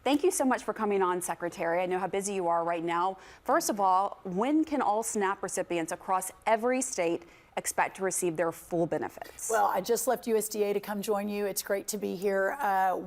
Thank you so much for coming on, Secretary. I know how busy you are right now. First of all, when can all SNAP recipients across every state expect to receive their full benefits? Well, I just left USDA to come join you. It's great to be here.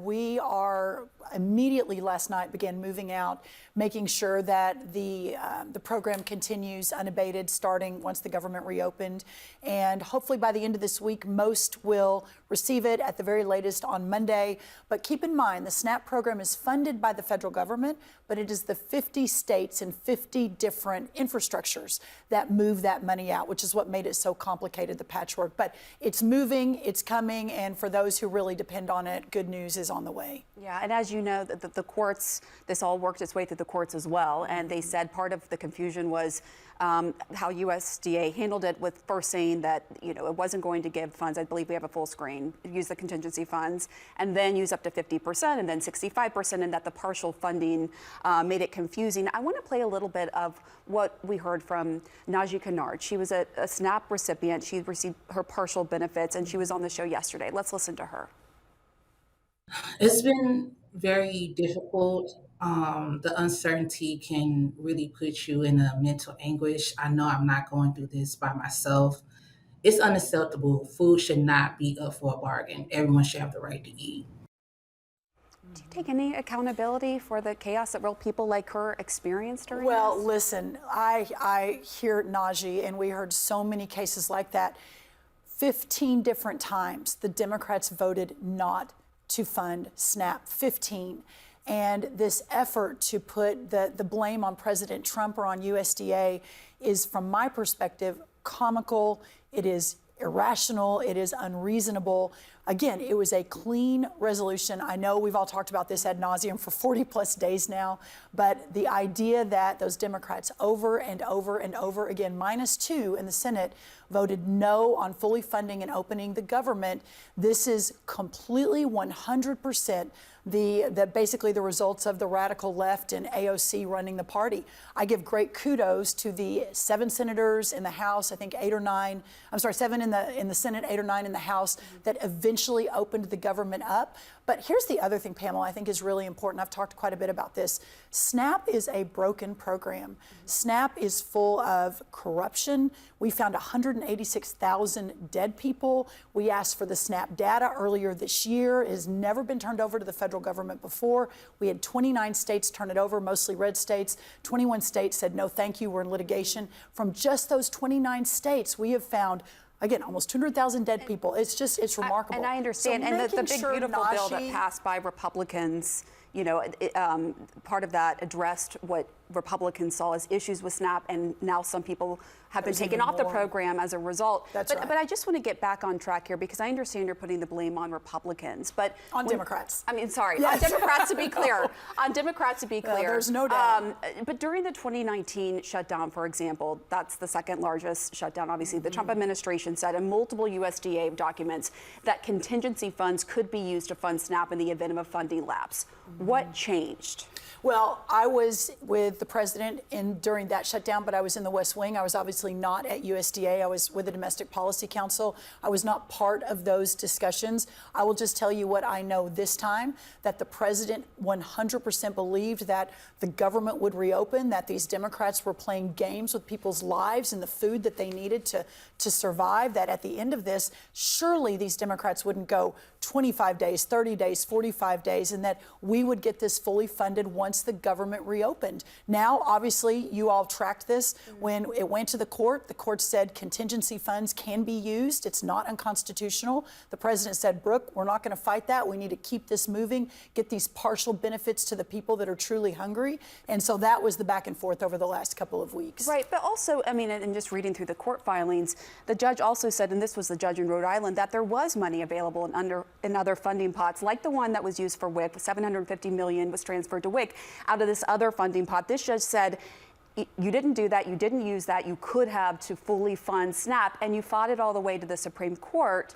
We are immediately last night began moving out, making sure that the program continues unabated starting once the government reopened. And hopefully by the end of this week, most will receive it at the very latest on Monday. But keep in mind, the SNAP program is funded by the federal government, but it is the 50 states and 50 different infrastructures that move that money out, which is what made it so complicated, the patchwork. But it's moving, it's coming, and for those who really depend on it, good news is on the way. Yeah, and as you know, the courts, this all worked its way through the courts as well, and they said part of the confusion was how USDA handled it, with first saying that it wasn't going to give funds. I believe we have a full screen, use the contingency funds, and then use up to 50%, and then 65%, and that the partial funding made it confusing. I want to play a little bit of what we heard from Najee Kennard. She was a SNAP recipient. She received her partial benefits, and she was on the show yesterday. Let's listen to her. It's been very difficult. The uncertainty can really put you in a mental anguish. I know I'm not going through this by myself. It's unacceptable. Food should not be up for a bargain. Everyone should have the right to eat. Do you take any accountability for the chaos that real people like her experienced during Well, this? listen, I hear Najee, and we heard so many cases like that. 15 different times the Democrats voted not to fund SNAP, 15. And this effort to put the blame on President Trump or on USDA is, from my perspective, comical. It is irrational. It is unreasonable. Again, it was a clean resolution. I know we've all talked about this ad nauseum for 40 plus days now, but the idea that those Democrats over and over and over again, -2 in the Senate, voted no on fully funding and opening the government, this is completely 100% basically the results of the radical left and AOC running the party. I give great kudos to the 7 senators in the House, I think 8 or 9, I'm sorry, 7 in the Senate, 8 or 9 in the House, that eventually opened the government up. But here's the other thing, Pamela, I think is really important. I've talked quite a bit about this. SNAP is a broken program. SNAP is full of corruption. We found 186,000 dead people. We asked for the SNAP data earlier this year. It has never been turned over to the federal government before. We had 29 states turn it over, mostly red states. 21 states said, no, thank you, we're in litigation. From just those 29 states, we have found, again, almost 200,000 dead people. It's remarkable. And I understand. So and the big, sure beautiful bill that passed by Republicans, part of that addressed what Republicans saw as issues with SNAP, and now some people have been taken off the program as a result. That's right. But I just want to get back on track here, because I understand you're putting the blame on Republicans, but on Democrats. I mean, sorry, yes. On Democrats to be clear. On Democrats to be clear. There's no doubt. But during the 2019 shutdown, for example, that's the second largest shutdown. Obviously, the Trump administration said in multiple USDA documents that contingency funds could be used to fund SNAP in the event of a funding lapse. What changed? Well, I was with the president during that shutdown, but I was in the West Wing. I was obviously not at USDA. I was with the Domestic Policy Council. I was not part of those discussions. I will just tell you what I know this time, that the president 100% believed that the government would reopen, that these Democrats were playing games with people's lives and the food that they needed to survive, that at the end of this, surely these Democrats wouldn't go 25 days, 30 days, 45 days, and that we would get this fully funded once the government reopened. Now, obviously, you all tracked this. When it went to the court said contingency funds can be used. It's not unconstitutional. The president said, Brooke, we're not going to fight that. We need to keep this moving, get these partial benefits to the people that are truly hungry. And so that was the back and forth over the last couple of weeks. Right, but also, I mean, and just reading through the court filings, the judge also said, and this was the judge in Rhode Island, that there was money available in other funding pots, like the one that was used for WIC. $750 million was transferred to WIC out of this other funding pot. This judge said, you didn't do that, you didn't use that, you could have to fully fund SNAP, and you fought it all the way to the Supreme Court.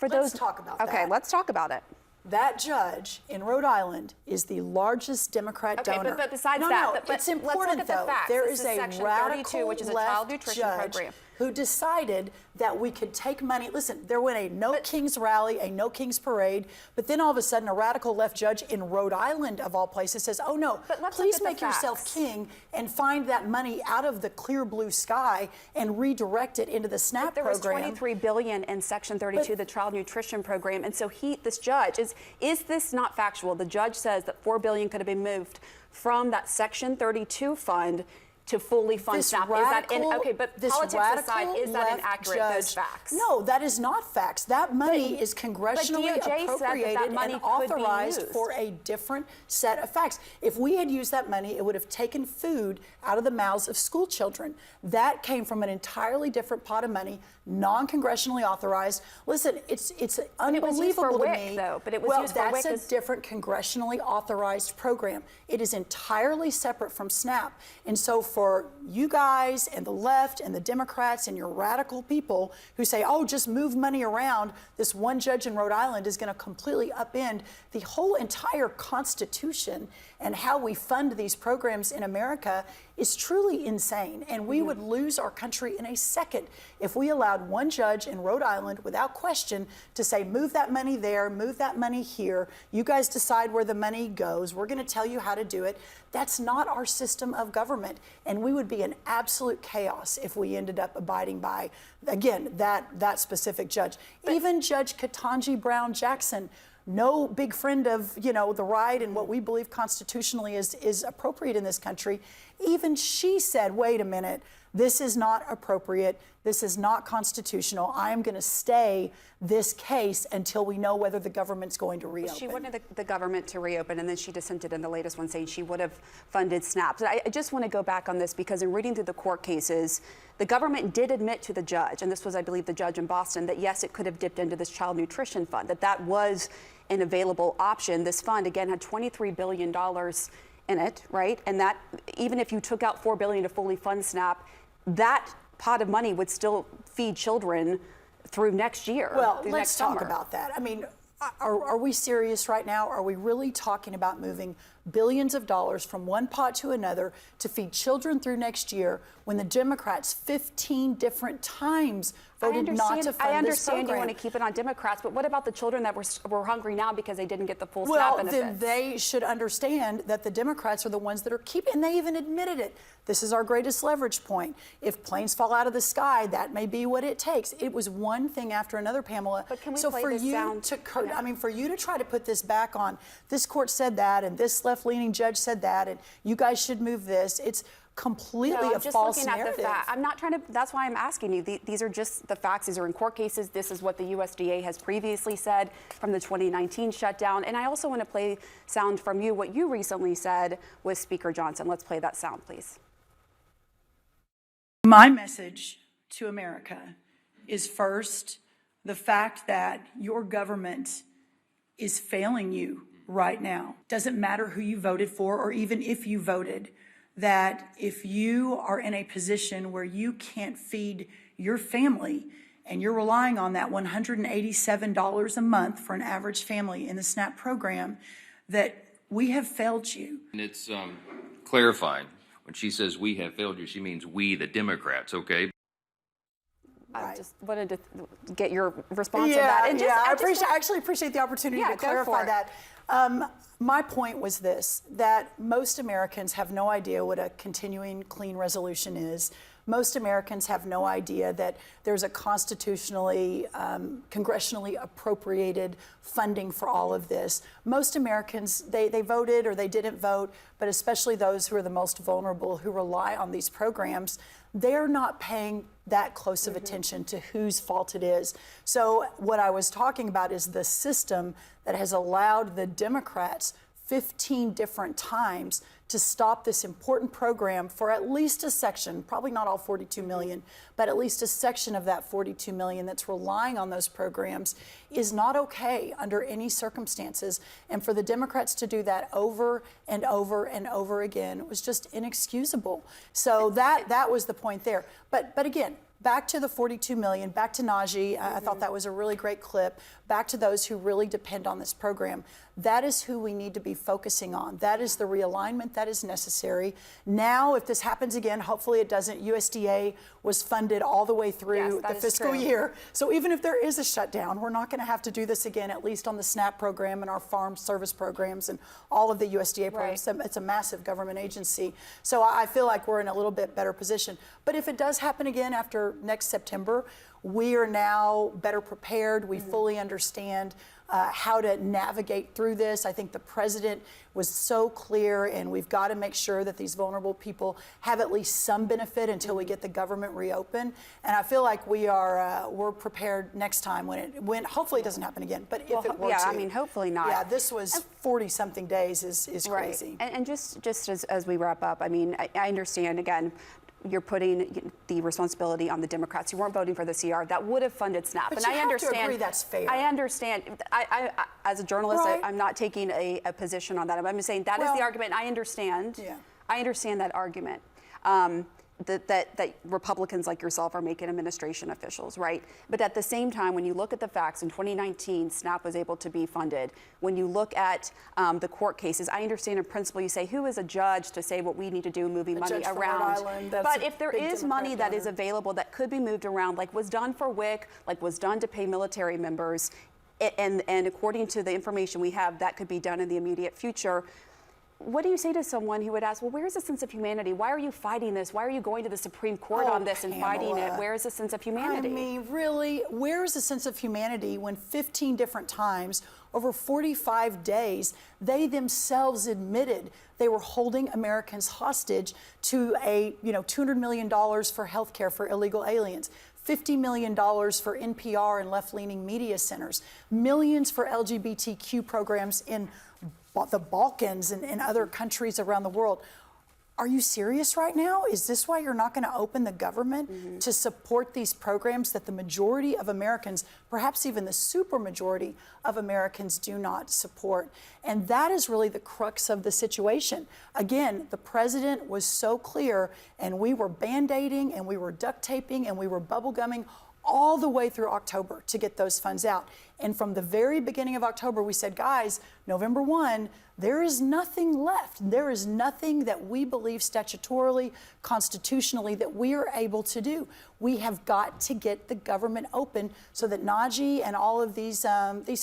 Let's talk about that. Okay, let's talk about it. That judge in Rhode Island is the largest Democrat donor. But besides no, that, it's important, though. There is a radical which is a left child nutrition judge program. who decided that we could take money. Listen, there went a No Kings rally, a No Kings parade, but then all of a sudden a radical left judge in Rhode Island, of all places, says, oh no, please make yourself king and find that money out of the clear blue sky and redirect it into the SNAP program. There was $23 billion in Section 32, the child nutrition program, and so this judge, is this not factual? The judge says that $4 billion could have been moved from that Section 32 fund to fully fund SNAP. Okay, but politics aside, is that inaccurate, those facts? No, that is not facts. That money is congressionally appropriated and authorized for a different set of facts. If we had used that money, it would have taken food out of the mouths of school children. That came from an entirely different pot of money, non-congressionally authorized. Listen, it's unbelievable to me. But it was used for WIC. That's a different congressionally authorized program. It is entirely separate from SNAP. And so for you guys and the left and the Democrats and your radical people who say, oh, just move money around, this one judge in Rhode Island is going to completely upend the whole entire Constitution and how we fund these programs in America is truly insane. And we would lose our country in a second if we allowed one judge in Rhode Island, without question, to say, move that money there, move that money here. You guys decide where the money goes. We're going to tell you how to do it. That's not our system of government. And we would be in absolute chaos if we ended up abiding by, again, that specific judge. Even Judge Ketanji Brown Jackson, no big friend of, the right and what we believe constitutionally is appropriate in this country. Even she said, wait a minute, this is not appropriate. This is not constitutional. I am going to stay this case until we know whether the government's going to reopen. She wanted the government to reopen, and then she dissented in the latest one, saying she would have funded SNAP. But I just want to go back on this because in reading through the court cases, the government did admit to the judge, and this was, I believe, the judge in Boston, that yes, it could have dipped into this child nutrition fund, that was an available option. This fund, again, had $23 billion in it, right? And that, even if you took out $4 billion to fully fund SNAP, that pot of money would still feed children through next year. Well, let's talk about that. I mean, are we serious right now? Are we really talking about moving billions of dollars from one pot to another to feed children through next year when the Democrats 15 different times voted not to fund this program? I understand you want to keep it on Democrats, but what about the children that were hungry now because they didn't get the full SNAP benefits? Well, then they should understand that the Democrats are the ones that are keeping, and they even admitted it. This is our greatest leverage point. If planes fall out of the sky, that may be what it takes. It was one thing after another, Pamela. But can we so play for this you sound? For you to try to put this back on, this court said that, and this left-leaning judge said that, and you guys should move this. It's completely a false narrative. I'm not trying to, that's why I'm asking you. These are just the facts. These are in court cases. This is what the USDA has previously said from the 2019 shutdown. And I also want to play sound from you, what you recently said with Speaker Johnson. Let's play that sound, please. My message to America is first, the fact that your government is failing you right now. Doesn't matter who you voted for or even if you voted, that if you are in a position where you can't feed your family and you're relying on that $187 a month for an average family in the SNAP program, that we have failed you. And it's clarifying. When she says we have failed you, she means we, the Democrats, okay? I just wanted to get your response to that. And I actually appreciate the opportunity to clarify that. My point was this, that most Americans have no idea what a continuing clean resolution is. Most Americans have no idea that there's a constitutionally, congressionally appropriated funding for all of this. Most Americans, they voted or they didn't vote, but especially those who are the most vulnerable, who rely on these programs, they're not paying that close of attention to whose fault it is. So what I was talking about is the system that has allowed the Democrats 15 different times to stop this important program for at least a section, probably not all 42 million, but at least a section of that 42 million that's relying on those programs is not okay under any circumstances. And for the Democrats to do that over and over and over again was just inexcusable. So that was the point there. But again, back to the 42 million, back to Najee. I thought that was a really great clip. back to those who really depend on this program. That is who we need to be focusing on. That is the realignment that is necessary. Now, if this happens again, hopefully it doesn't. USDA was funded all the way through the fiscal year. So even if there is a shutdown, we're not going to have to do this again, at least on the SNAP program and our farm service programs and all of the USDA programs. Right. It's a massive government agency. So I feel like we're in a little bit better position. But if it does happen again after next September, we are now better prepared. We fully understand how to navigate through this. I think the president was so clear, and we've got to make sure that these vulnerable people have at least some benefit until we get the government reopened. And I feel like we're prepared next time when hopefully it doesn't happen again. But if it were to, I mean, hopefully not. Yeah, this was 40-something days is crazy. Right. And just as we wrap up, I mean, I understand again. You're putting the responsibility on the Democrats who weren't voting for the CR that would have funded SNAP. But and you I have understand. to agree that's fair. I understand. I as a journalist, Right. I'm not taking a position on that. I'm just saying that is the argument. I understand. Yeah. I understand that argument. That Republicans like yourself are making administration officials, right? But at the same time, when you look at the facts, in 2019, SNAP was able to be funded. When you look at the court cases, I understand in principle you say, who is a judge to say what we need to do moving money judge from Rhode around? Island, that's But a if there big is Democrat money that is donor. available that could be moved around, like was done for WIC, like was done to pay military members, and according to the information we have, that could be done in the immediate future. What do you say to someone who would ask, well, where's the sense of humanity? Why are you fighting this? Why are you going to the Supreme Court on this and fighting it? Pamela. Where is the sense of humanity? I mean, really, where is the sense of humanity when 15 different times over 45 days, they themselves admitted they were holding Americans hostage to a, $200 million for health care for illegal aliens, $50 million for NPR and left-leaning media centers, millions for LGBTQ programs in the Balkans and other countries around the world. Are you serious right now? Is this why you're not going to open the government to support these programs that the majority of Americans, perhaps even the supermajority of Americans, do not support? And that is really the crux of the situation. Again, the president was so clear, and we were band-aiding, and we were duct taping, and we were bubble gumming all the way through October to get those funds out. And from the very beginning of October, we said, guys, November 1, there is nothing left. There is nothing that we believe statutorily, constitutionally, that we are able to do. We have got to get the government open so that Najee and all of these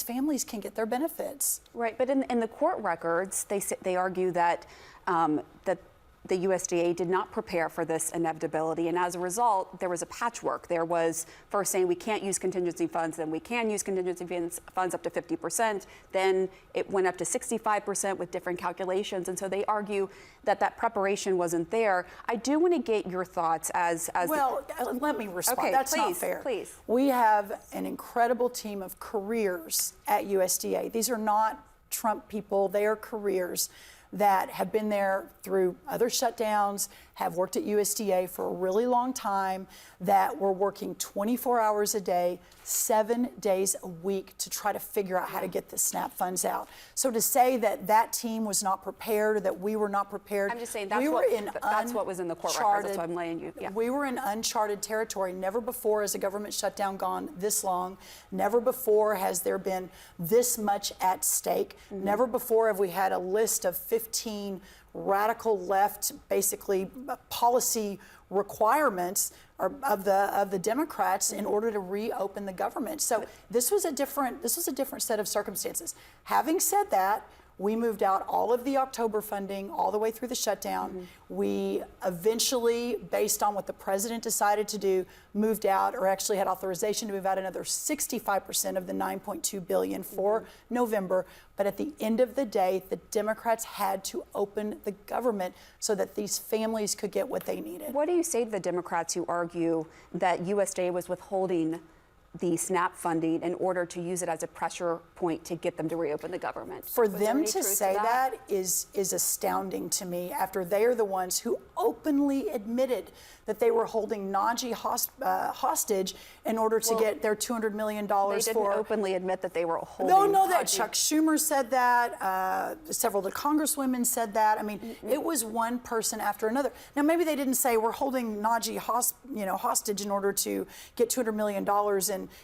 families can get their benefits. Right, but in the court records, they argue that that the USDA did not prepare for this inevitability, and as a result, there was a patchwork. There was first saying we can't use contingency funds, then we can use contingency funds up to 50%, then it went up to 65% with different calculations, and so they argue that that preparation wasn't there. I do want to get your thoughts as well, let me respond. Okay, That's not please, fair. please. We have an incredible team of careers at USDA. These are not Trump people, they are careers that have been there through other shutdowns, have worked at USDA for a really long time, that were working 24 hours a day, 7 days a week to try to figure out how to get the SNAP funds out. So to say that that team was not prepared or that we were not prepared, I'm just saying that's, we were in that's what was in the court records. That's why I'm laying you. Yeah. We were in uncharted territory. Never before has a government shutdown gone this long. Never before has there been this much at stake. Never before have we had a list of 15 radical left, basically policy requirements of the Democrats in order to reopen the government. So this was a different set of circumstances. Having said that, we moved out all of the October funding all the way through the shutdown. We eventually, based on what the president decided to do, moved out, or actually had authorization to move out another 65% of the $9.2 billion for November. But at the end of the day, the Democrats had to open the government so that these families could get what they needed. What do you say to the Democrats who argue that USDA was withholding the SNAP funding in order to use it as a pressure point to get them to reopen the government? For them to say that is astounding to me, after they are the ones who openly admitted that they were holding Najee hostage in order to get their $200 million They didn't for. openly admit that they were holding. No, that Chuck Schumer said that. Several of the congresswomen said that. I mean, it was one person after another. Now, maybe they didn't say we're holding Najee hostage in order to get $200 million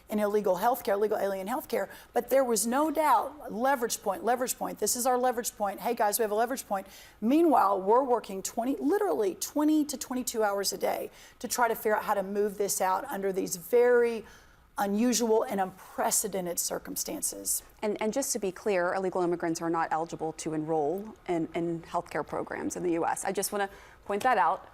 in illegal healthcare, illegal alien healthcare. But there was no doubt, leverage point. This is our leverage point. Hey guys, we have a leverage point. Meanwhile, we're working literally 20 to 22 hours a day to try to figure out how to move this out under these very unusual and unprecedented circumstances. And just to be clear, illegal immigrants are not eligible to enroll in healthcare programs in the U.S. I just want to point that out.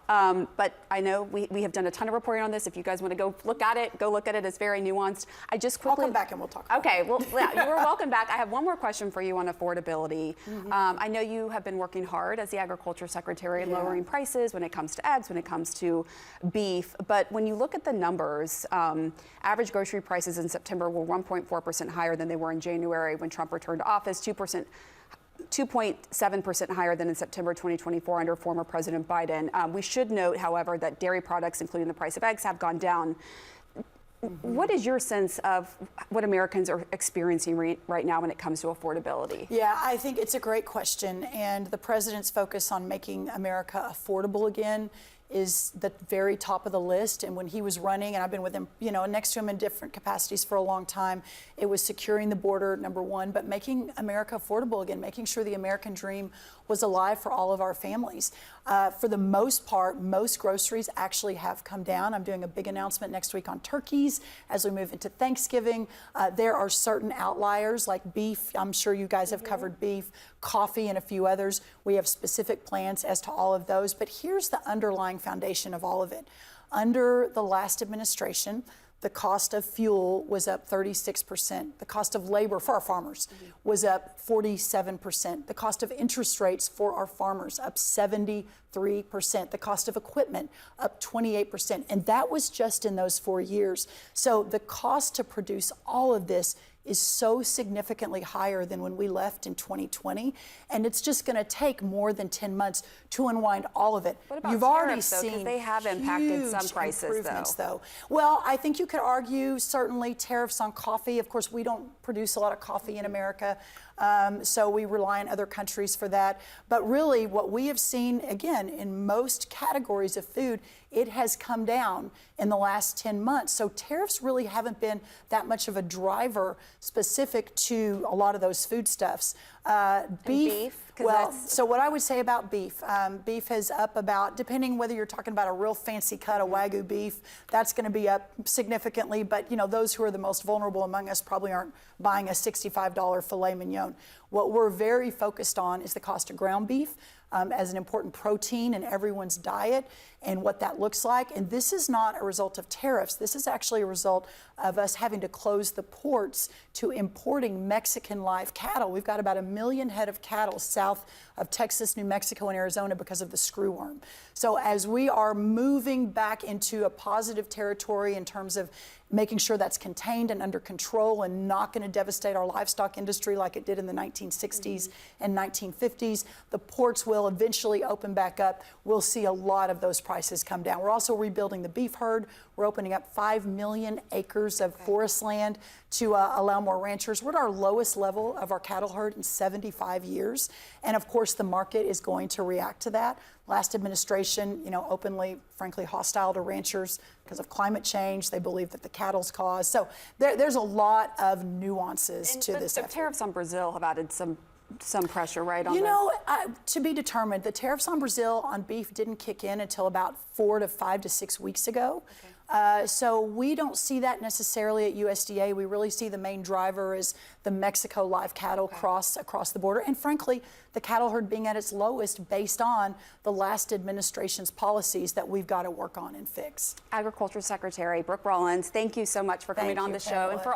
But I know we have done a ton of reporting on this. If you guys want to go look at it, go look at it. It's very nuanced. I just quickly. I'll come back and we'll talk about Okay, well, yeah, you're welcome back. I have one more question for you on affordability. I know you have been working hard as the Agriculture Secretary in lowering prices when it comes to eggs, when it comes to beef. But when you look at the numbers, average grocery prices in September were 1.4% higher than they were in January when Trump returned to office, 2.7% higher than in September 2024 under former President Biden. We should note, however, that dairy products, including the price of eggs, have gone down. What is your sense of what Americans are experiencing right now when it comes to affordability? Yeah, I think it's a great question. And the president's focus on making America affordable again is the very top of the list. And when he was running, and I've been with him, next to him in different capacities for a long time, it was securing the border, number one, but making America affordable again, making sure the American dream was alive for all of our families. For the most part, most groceries actually have come down. I'm doing a big announcement next week on turkeys as we move into Thanksgiving. There are certain outliers like beef. I'm sure you guys have covered beef, coffee, and a few others. We have specific plans as to all of those. But here's the underlying foundation of all of it. Under the last administration, the cost of fuel was up 36%. The cost of labor for our farmers was up 47%. The cost of interest rates for our farmers up 73%. The cost of equipment up 28%. And that was just in those 4 years. So the cost to produce all of this is so significantly higher than when we left in 2020. And it's just going to take more than 10 months to unwind all of it. What about You've already tariffs, though, 'cause seen they have impacted some huge prices, improvements, though. Well, I think you could argue certainly tariffs on coffee. Of course, we don't produce a lot of coffee in America, so we rely on other countries for that. But really, what we have seen, again, in most categories of food, it has come down in the last 10 months. So tariffs really haven't been that much of a driver specific to a lot of those foodstuffs. Beef? Well, so what I would say about beef, beef is up about, depending whether you're talking about a real fancy cut of Wagyu beef, that's going to be up significantly. But, those who are the most vulnerable among us probably aren't buying a $65 filet mignon. What we're very focused on is the cost of ground beef as an important protein in everyone's diet and what that looks like. And this is not a result of tariffs. This is actually a result of us having to close the ports to importing Mexican live cattle. We've got about 1 million head of cattle south of Texas, New Mexico, and Arizona because of the screwworm. So as we are moving back into a positive territory in terms of making sure that's contained and under control and not going to devastate our livestock industry like it did in the 1960s and 1950s, the ports will eventually open back up. We'll see a lot of those prices come down. We're also rebuilding the beef herd. We're opening up 5 million acres of forest land to allow more ranchers. We're at our lowest level of our cattle herd in 75 years. And of course, the market is going to react to that. Last administration, openly, frankly, hostile to ranchers because of climate change. They believe that the cattle's cause. So there's a lot of nuances to this effort. The tariffs on Brazil have added some pressure, right? On to be determined. The tariffs on Brazil on beef didn't kick in until about 4 to 5 to 6 weeks ago. So we don't see that necessarily at USDA. We really see the main driver is the Mexico live cattle across the border. And frankly, the cattle herd being at its lowest based on the last administration's policies that we've got to work on and fix. Agriculture Secretary Brooke Rollins, thank you so much for coming on the show. And for